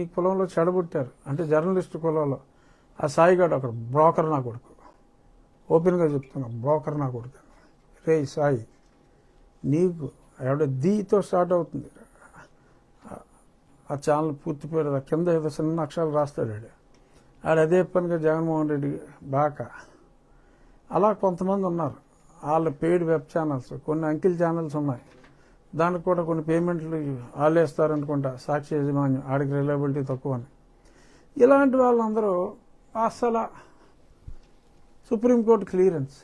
ఈ కులంలో చెడబుట్టారు అంటే జర్నలిస్ట్ కులంలో ఆ సాయిగాడు అక్కడ బ్రోకర్ నా కొడుకు, ఓపెన్గా చెప్తున్నా, బ్రోకర్ నా కొడుకు. రే సాయి, నీకు ఎవడ దీతో స్టార్ట్ అవుతుంది ఆ ఛానల్ పూర్తి పేరు, కింద ఏదో చిన్న అక్షరాలు రాస్తాడు ఆడు అదే పనిగా జగన్మోహన్ రెడ్డి బాక. అలా కొంతమంది ఉన్నారు, వాళ్ళ పెయిడ్ వెబ్ ఛానల్స్, కొన్ని అంకిల్ ఛానల్స్ ఉన్నాయి, దానికి కూడా కొన్ని పేమెంట్లు వాళ్ళే ఇస్తారనుకుంటా, సాక్షి యజమాన్యం, ఆడికి రిలయబిలిటీ తక్కువ అని. ఇలాంటి వాళ్ళందరూ అసలు సుప్రీంకోర్టు క్లియరెన్స్,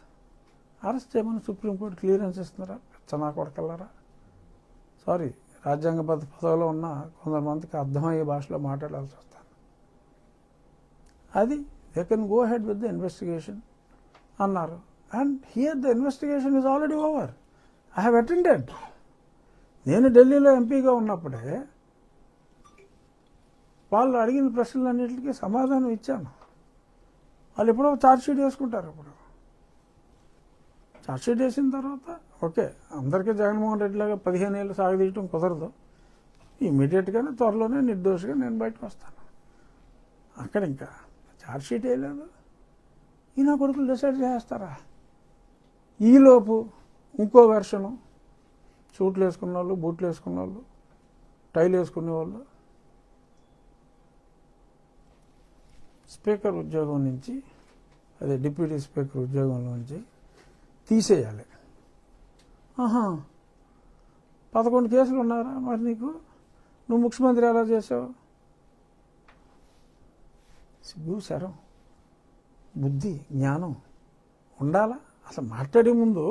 అరెస్ట్ చేయమని సుప్రీంకోర్టు క్లియరెన్స్ ఇస్తున్నారా? చనా కొడకల్లారా. సారీ, రాజ్యాంగబద్ధ పదవిలో ఉన్న కొంతమందికి అర్థమయ్యే భాషలో మాట్లాడాల్సి వస్తాను. అది they can go ahead with the investigation అన్నారు. And here the investigation is already over. I have attended. నేను ఢిల్లీలో ఎంపీగా ఉన్నప్పుడే వాళ్ళు అడిగిన ప్రశ్నలన్నింటికి సమాధానం ఇచ్చాను. వాళ్ళు ఎప్పుడో ఛార్జ్షీట్ వేసుకుంటారు. ఇప్పుడు ఛార్జ్షీట్ వేసిన తర్వాత ఓకే, అందరికీ జగన్మోహన్ రెడ్డి లాగా 15 ఏళ్ళు సాగదీయటం కుదరదు. ఇమీడియట్గానే త్వరలోనే నిర్దోషిగా నేను బయటకు వస్తాను. అక్కడ ఇంకా ఛార్జ్షీట్ వేయలేదు, ఈయన కొడుకులు డిసైడ్ చేస్తారా? ఈలోపు ఇంకో వెర్షను, సూట్లు వేసుకున్న వాళ్ళు, బూట్లు వేసుకున్న వాళ్ళు, టైలు వేసుకునే వాళ్ళు స్పీకర్ ఉద్యోగం నుంచి, అదే డిప్యూటీ స్పీకర్ ఉద్యోగం నుంచి తీసేయాలి. 11 కేసులు ఉన్నారా మరి నీకు? నువ్వు ముఖ్యమంత్రి ఎలా చేసావు? సిగ్గు, శరం, బుద్ధి, జ్ఞానం ఉండాలా? అసలు మాట్లాడే ముందు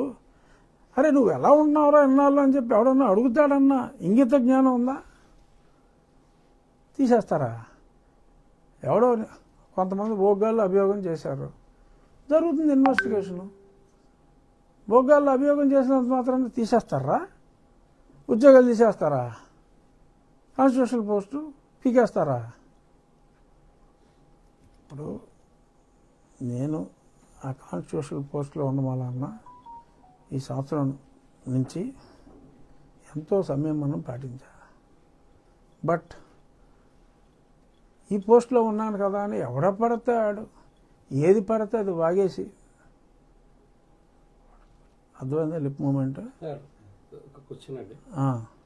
అరే నువ్వు ఎలా ఉన్నావురా ఎన్నాళ్ళు అని చెప్పి ఎవడన్నా అడుగుతాడన్నా ఇంగిత జ్ఞానం ఉందా? తీసేస్తారా? ఎవడో కొంతమంది భోగాల్లో అభియోగం చేశారు, జరుగుతుంది ఇన్వెస్టిగేషను. భోగాల్లో అభియోగం చేసినంత మాత్రాన్ని తీసేస్తారా? ఉద్యోగాలు తీసేస్తారా? Constitutional post పీకేస్తారా? ఇప్పుడు నేను ఆ కాన్స్టిట్యూషనల్ పోస్టులో ఉండమన్నా ఈ సంవత్సరం నుంచి ఎంతో సంయమనం పాటించా. బట్ ఈ పోస్టులో ఉన్నాను కదా అని ఎవడ పడితే ఆడు ఏది పడితే అది వాగేసి, అర్థమైందా లిప్ మూమెంట్? క్వశ్చన్ అండి,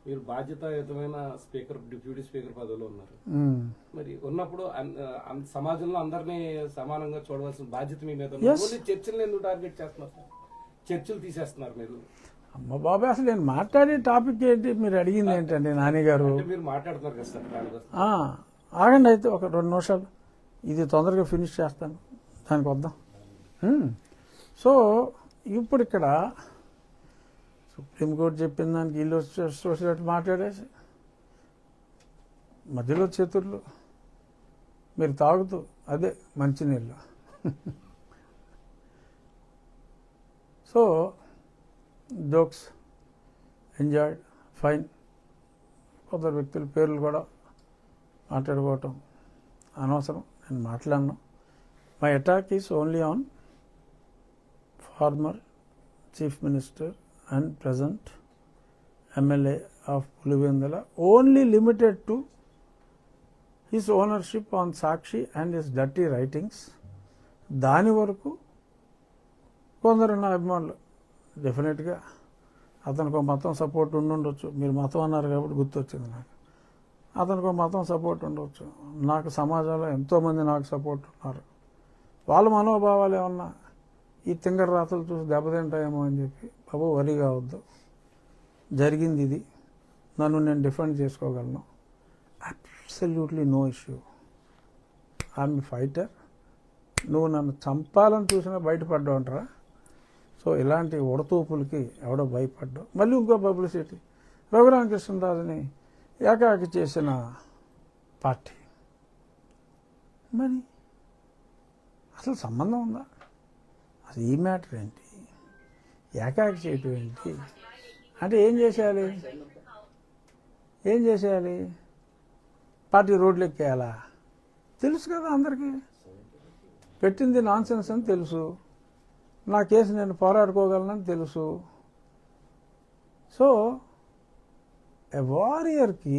మీరు బాధ్యతాయుతమైన స్పీకర్, డిప్యూటీ స్పీకర్ పదవిలో ఉన్నారు. మరి ఉన్నప్పుడు సమాజంలో అందరినీ సమానంగా చూడవలసిన బాధ్యత మీ మీద. చర్చలు ఎందుకు టార్గెట్ చేస్తున్నారు సార్? చర్చలు తీసేస్తున్నారు మీరు. అమ్మ బాబాయ్, అసలు నేను మాట్లాడే టాపిక్ ఏంటి? మీరు అడిగింది ఏంటండి నాని గారు? మీరు మాట్లాడుతున్నారు కదా సార్. ఆగండి అయితే ఒక 2 నిమిషాలు, ఇది తొందరగా ఫినిష్ చేస్తాను, దానికి వద్దాం. సో ఇప్పుడు ఇక్కడ సుప్రీంకోర్టు చెప్పిన దానికి వీళ్ళు వచ్చేటట్టు మాట్లాడేసి మధ్యలో చేతుర్లు మీరు తాగుతూ అదే మంచినీళ్ళు. So jokes enjoyed, fine. కొందరు వ్యక్తుల పేర్లు కూడా మాట్లాడుకోవటం అనవసరం, నేను మాట్లాడను. My attack is only on former chief minister and present MLA of Pulivendula, only limited to his ownership on Sakshi and his dirty writings. దాని వరకు కొందరు నా అభిమానులు డెఫినెట్గా అతనికి మతం సపోర్ట్ ఉండుండొచ్చు. మీరు మతం అన్నారు కాబట్టి గుర్తొచ్చింది నాకు. అతనికి మతం సపోర్ట్ ఉండవచ్చు, నాకు సమాజంలో ఎంతోమంది నాకు సపోర్ట్ ఉన్నారు. వాళ్ళ మనోభావాలు ఏమన్నా ఈ తింగర రాతలు చూసి దెబ్బతింటాయేమో అని చెప్పి బాబు వరి కావద్దు. జరిగింది ఇది, నన్ను నేను డిఫెండ్ చేసుకోగలను, absolutely no issue. I'm fighter. నువ్వు నన్ను చంపాలని చూసినా బయటపడ్డావు అంటారా? సో ఇలాంటి ఉడతూపులకి ఎవడో భయపడ్డావు. మళ్ళీ ఇంకో పబ్లిసిటీ, రఘురామకృష్ణరాజుని ఏకాకి చేసిన పార్టీ. మరి అసలు సంబంధం ఉందా? అసలు ఈ మ్యాటర్ ఏంటి? ఏకాకి చేయటం ఏంటి? అంటే ఏం చేసేయాలి? ఏం చేసేయాలి? పార్టీ రోడ్లు ఎక్కేయాలా? తెలుసు కదా అందరికీ, పెట్టింది నాన్సెన్స్ అని తెలుసు, నా కేసు నేను పోరాడుకోగలనని తెలుసు. సో ఎ వారియర్కి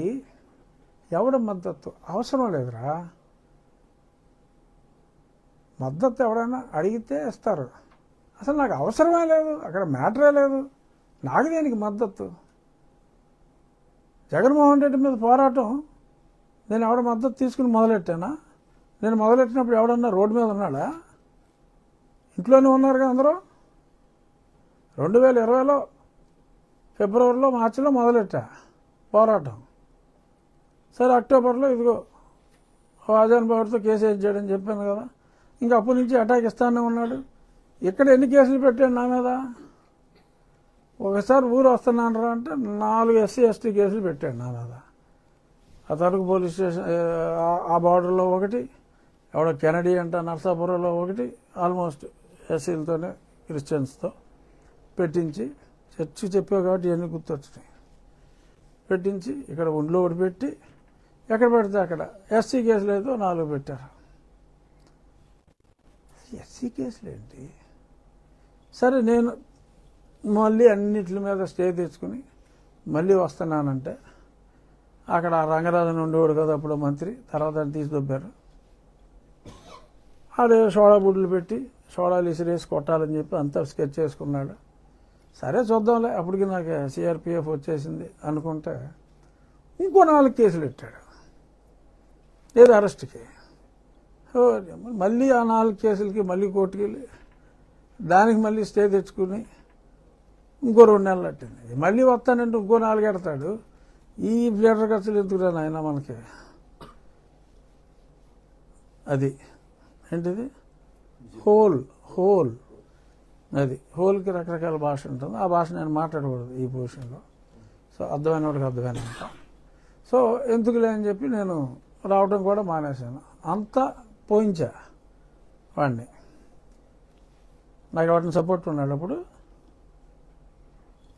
ఎవడ మద్దతు అవసరం లేదురా. మద్దతు ఎవడైనా అడిగితే ఇస్తారు. అసలు నాకు అవసరమే లేదు, అక్కడ మ్యాటరే లేదు. నాకు దేనికి మద్దతు? జగన్మోహన్ రెడ్డి మీద పోరాటం నేను ఎవడ మద్దతు తీసుకుని మొదలెట్టానా? నేను మొదలెట్టినప్పుడు ఎవడన్నా రోడ్డు మీద ఉన్నాడా? ఇంట్లోనే ఉన్నారుగా అందరూ. 2020లో ఫిబ్రవరిలో మార్చిలో మొదలెట్టా పోరాటం. సరే అక్టోబర్లో ఇదిగో ఆజాన్ బాబుతో కేసు వేయించాడని చెప్పాను కదా. ఇంకా అప్పటి నుంచి అటాక్ ఇస్తానే ఉన్నాడు. ఇక్కడ ఎన్ని కేసులు పెట్టాడు నా మీద? ఒకసారి ఊరు వస్తున్నాను అంటే 4 SC ST కేసులు పెట్టాడు నా మీద. ఆ తరకు పోలీస్ స్టేషన్ ఆ బార్డర్లో ఒకటి, ఎవడో కెనడీ అంట నర్సాపురంలో ఒకటి, ఆల్మోస్ట్ ఎస్సీలతోనే క్రిస్టియన్స్తో పెట్టించి, చర్చి చెప్పావు కాబట్టి ఇవన్నీ గుర్తొచ్చినాయి. పెట్టించి ఇక్కడ ఒంట్లో ఒకటి పెట్టి ఎక్కడ పెడితే అక్కడ SC కేసులు అయితే 4 పెట్టారు. SC కేసులు ఏంటి? సరే నేను మళ్ళీ అన్నిటి మీద స్టే తెచ్చుకుని మళ్ళీ వస్తున్నానంటే అక్కడ రంగరాజన్ ఉండేవాడు కదా అప్పుడు మంత్రి, తర్వాత తీసి దొబ్బారు. ఆడే సోడా బుడ్లు పెట్టి సోడాలు ఇసిరేసి కొట్టాలని చెప్పి అంతా స్కెచ్ చేసుకున్నాడు. సరే చూద్దాంలే, అప్పటికి నాకు CRPF వచ్చేసింది అనుకుంటే ఇంకో 4 కేసులు పెట్టాడు ఏదో అరెస్ట్కి. మళ్ళీ ఆ 4 కేసులకి మళ్ళీ కోర్టుకి వెళ్ళి దానికి మళ్ళీ స్టే తెచ్చుకుని ఇంకో 2 నెలలు పట్టింది. మళ్ళీ వస్తానంటే ఇంకో 4 ఎడతాడు. ఈ బ్లేడర్ ఖర్చులు ఎందుకురా నాయన మనకి? అది ఏంటిది హోల్ అది హోల్కి రకరకాల భాష ఉంటుంది. ఆ భాష నేను మాట్లాడకూడదు ఈ పొజిషన్లో. సో అర్థమైన వాడికి అర్థమైన. సో ఎందుకులే అని చెప్పి నేను రావడం కూడా మానేశాను. అంతా పోయించా వాడిని. నాకు వాటిని సపోర్ట్ ఉన్నాడు. అప్పుడు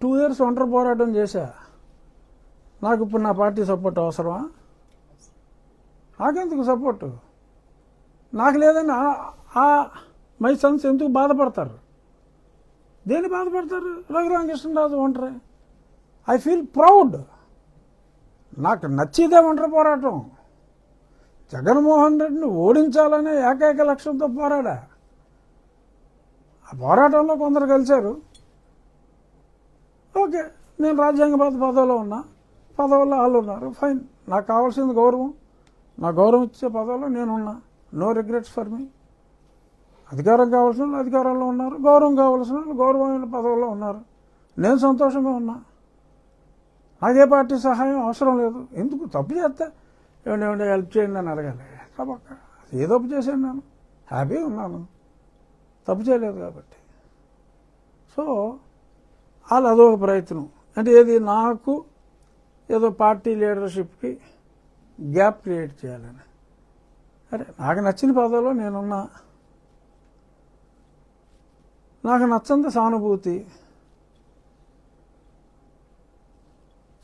2 years ఒంటరి పోరాటం చేశా. నాకు ఇప్పుడు నా పార్టీ సపోర్ట్ అవసరమా? నాకెందుకు సపోర్టు? నాకు లేదని మై సన్స్ ఎందుకు బాధపడతారు? దేని బాధపడతారు? రఘురామకృష్ణరాజు ఒంటరి. I feel proud. నాకు నచ్చిదే ఒంటరి పోరాటం. జగన్మోహన్ రెడ్డిని ఓడించాలనే ఏకైక లక్ష్యంతో పోరాడా. ఆ పోరాటంలో కొందరు కలిశారు. ఓకే, నేను రాజ్యాంగబద్ధ పదవిలో ఉన్నా, పదవుల్లో వాళ్ళు ఉన్నారు, ఫైన్. నాకు కావాల్సింది గౌరవం. నా గౌరవం ఇచ్చే పదవిలో నేనున్నా. No regrets for me. అధికారం కావాల్సిన వాళ్ళు అధికారంలో ఉన్నారు, గౌరవం కావాల్సిన వాళ్ళు గౌరవమైన పదవుల్లో ఉన్నారు. నేను సంతోషంగా ఉన్నా. నాకే పార్టీ సహాయం అవసరం లేదు. ఎందుకు? తప్పు చేస్తే ఏమంటే హెల్ప్ చేయండి అని అడగాలి. తప్పక ఏ తప్పు చేశాను? నేను హ్యాపీగా ఉన్నాను, తప్పు చేయలేదు కాబట్టి. సో వాళ్ళు అదొక ప్రయత్నం. అంటే ఏది? నాకు ఏదో పార్టీ లీడర్షిప్కి గ్యాప్ క్రియేట్ చేయాలని. అరే నాకు నచ్చిన పదవిలో నేనున్నా, నాకు నచ్చంత సానుభూతి.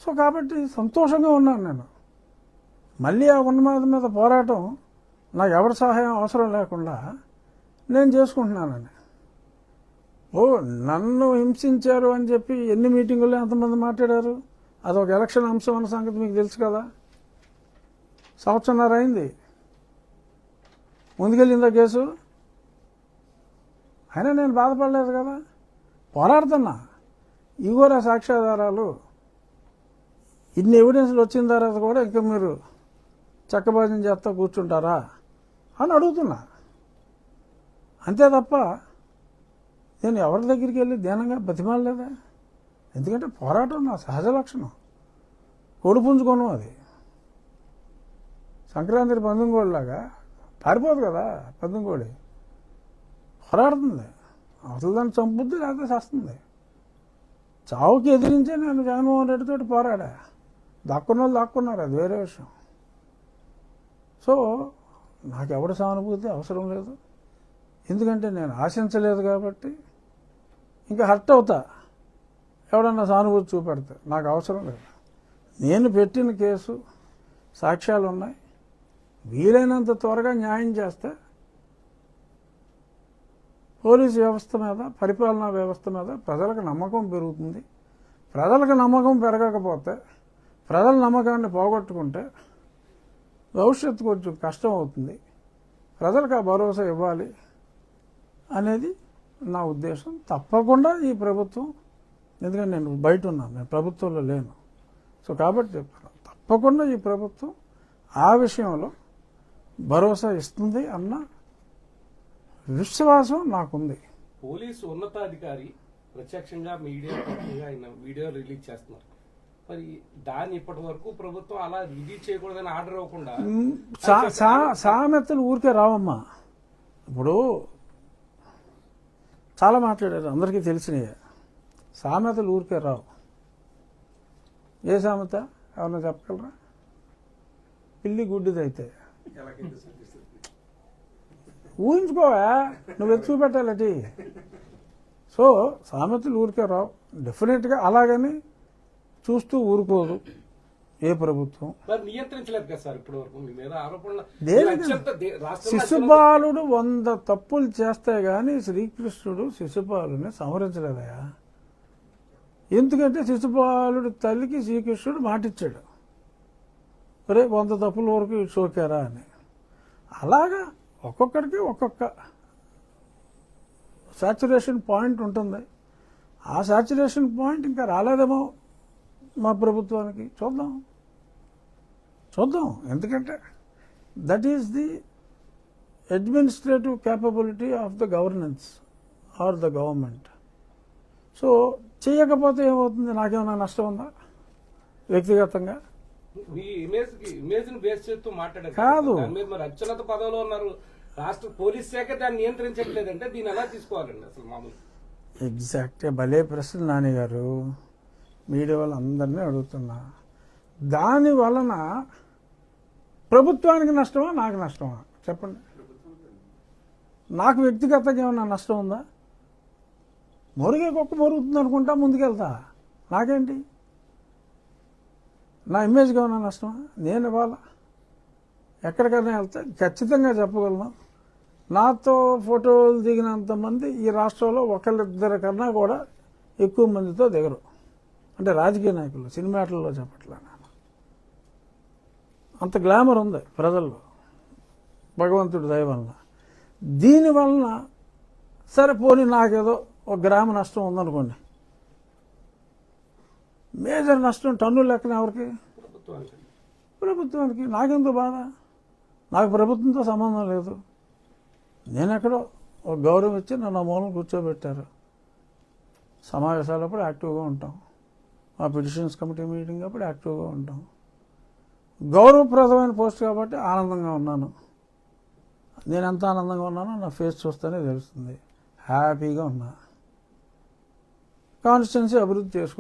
సో కాబట్టి సంతోషంగా ఉన్నాను నేను. మళ్ళీ ఆ ఉన్నమాద మీద పోరాటం నాకు ఎవరి సహాయం అవసరం లేకుండా నేను చేసుకుంటున్నానని. నన్ను హింసించారు అని చెప్పి ఎన్ని మీటింగుల్లో ఎంతమంది మాట్లాడారు? అదొక ఎలక్షన్ అంశం అన్న సంగతి మీకు తెలుసు కదా. 1.5 సంవత్సరం అయింది ముందుకెళ్ళిందా కేసు. అయినా నేను బాధపడలేదు కదా, పోరాడుతున్నా. ఇగోరా సాక్ష్యాధారాలు. ఇన్ని ఎవిడెన్స్లు వచ్చిన తర్వాత కూడా ఇంకా మీరు చక్కబాజం చేస్తా కూర్చుంటారా అని అడుగుతున్నా. అంతే తప్ప నేను ఎవరి దగ్గరికి వెళ్ళి దీనంగా బతిమాలలేదా. ఎందుకంటే పోరాటం నా సహజ లక్షణం. కోడి పుంజుకోను. అది సంక్రాంతి పందెంకోడిలాగా పారిపోదు కదా. పందెంకోడి పోరాడుతుంది. అవతల దాన్ని చంపుద్ది, లేకపోతే చేస్తుంది. చావుకి ఎదిరించే నేను జగన్మోహన్ రెడ్డితో పోరాడా. దాక్కున్న వాళ్ళు దాక్కున్నారు, అది వేరే విషయం. సో నాకు ఎవరి సానుభూతి అవసరం లేదు. ఎందుకంటే నేను ఆశించలేదు కాబట్టి. ఇంకా హర్ట్ అవుతా ఎవడన్నా సానుభూతి చూపెడితే. నాకు అవసరం లేదు. నేను పెట్టిన కేసు సాక్ష్యాలు ఉన్నాయి. వీలైనంత త్వరగా న్యాయం చేస్తే పోలీసు వ్యవస్థ మీద, పరిపాలనా వ్యవస్థ మీద ప్రజలకు నమ్మకం పెరుగుతుంది. ప్రజలకు నమ్మకం పెరగకపోతే, ప్రజల నమ్మకాన్ని పోగొట్టుకుంటే భవిష్యత్తు కొంచెం కష్టం అవుతుంది. ప్రజలకు ఆ భరోసా ఇవ్వాలి అనేది నా ఉద్దేశం. తప్పకుండా ఈ ప్రభుత్వం, ఎందుకంటే నేను బయట ఉన్నాను, నేను ప్రభుత్వంలో లేను, సో కాబట్టి చెప్తున్నాను, తప్పకుండా ఈ ప్రభుత్వం ఆ విషయంలో భరోసా ఇస్తుంది అన్న విశ్వాసం నాకుంది. పోలీసు ఉన్నతాధికారి ప్రత్యక్షంగా మీడియా ఆయన వీడియో రిలీజ్ చేస్తున్నారు. మరి దాన్ని ఇప్పటి వరకు ప్రభుత్వం అలా రిలీజ్ చేయకూడదని ఆర్డర్ ఇవ్వకుండా సామెతలు ఊరికే రావమ్మా. ఇప్పుడు చాలా మాట్లాడారు, అందరికీ తెలిసినయే. సామెతలు ఊరికే రావు. ఏ సామెత ఎవరన్నా చెప్పగలరా? పిల్లి గుడ్డిదైతే ఊహించుకోవా, నువ్వు ఎత్తు చూపెట్టాలటి. సో సామెతలు ఊరికే రావు. డెఫినెట్గా అలాగని చూస్తూ ఊరుకోదు ఏ ప్రభుత్వం. నియంత్రించలేదు కదా సార్ ఇప్పటి వరకు మీ మీద ఆరోపణలు. శిశుపాలుడు 100 తప్పులు చేస్తే గాని శ్రీకృష్ణుడు శిశుపాలుని సంహరించలేదయా. ఎందుకంటే శిశుపాలుడు తల్లికి శ్రీకృష్ణుడు మాటిచ్చాడు, రే 100 తప్పుల వరకు సోకారా అని. అలాగా ఒక్కొక్కడికి ఒక్కొక్క సాచురేషన్ పాయింట్ ఉంటుంది. ఆ సాచురేషన్ పాయింట్ ఇంకా రాలేదేమో మా ప్రభుత్వానికి. చూద్దాం. ఎందుకంటే that is the administrative capability of the governance or the government. So చేయకపోతే ఏమవుతుంది? నాకేమైనా నష్టం ఉందా వ్యక్తిగతంగా? మీ ఇమేజ్ ని బేస్ చేస్తూ మాట్లాడారు కాదు. మరి అత్యున్నత పదవిలో ఉన్నారు, రాష్ట్ర పోలీస్ శాఖ దాన్ని నియంత్రించట్లేదంటే దీన్ని ఎలా తీసుకోవాలండి అసలు మామూలు? ఎగ్జాక్ట్గా భలే ప్రశ్న నాని గారు. మీడియా వాళ్ళందరినీ అడుగుతున్నా. దాని వలన ప్రభుత్వానికి నష్టమా నాకు నష్టమా చెప్పండి? నాకు వ్యక్తిగతంగా ఏమన్నా నష్టం ఉందా? మొరిగే కుక్క మొరుగుతుంది అనుకుంటా ముందుకెళ్తా, నాకేంటి? నా ఇమేజ్గా ఏమన్నా నష్టమా? నేను ఇవాళ ఎక్కడికైనా వెళ్తే ఖచ్చితంగా చెప్పగలను, నాతో ఫోటోలు దిగినంతమంది ఈ రాష్ట్రంలో ఒకళ్ళిద్దరి కన్నా కూడా ఎక్కువ మందితో దిగరు. అంటే రాజకీయ నాయకులు, సినిమాటల్లో చెప్పట్లా. అంత గ్లామర్ ఉంది ప్రజల్లో, భగవంతుడి దయ వలన. దీనివలన సరే పోనీ నాకేదో 1 గ్రాము నష్టం ఉందనుకోండి, మేజర్ నష్టం టన్నుల లెక్కన ఎవరికి? ప్రభుత్వానికి. నాకెందుకు బాధ? నాకు ప్రభుత్వంతో సంబంధం లేదు. నేను ఎక్కడో ఒక గౌరవం ఇచ్చి నన్ను మూలం కూర్చోబెట్టారు. సమావేశాలప్పుడు యాక్టివ్గా ఉంటాం, మా పిటిషన్స్ కమిటీ మీటింగ్ అప్పుడు యాక్టివ్గా ఉంటాం. గౌరవప్రదమైన పోస్ట్ కాబట్టి ఆనందంగా ఉన్నాను. నేను ఎంత ఆనందంగా ఉన్నానో నా ఫేస్ చూస్తేనే తెలుస్తుంది. హ్యాపీగా ఉన్నా. కాన్స్టిట్యున్సీ అభివృద్ధి చేసుకుంటాను.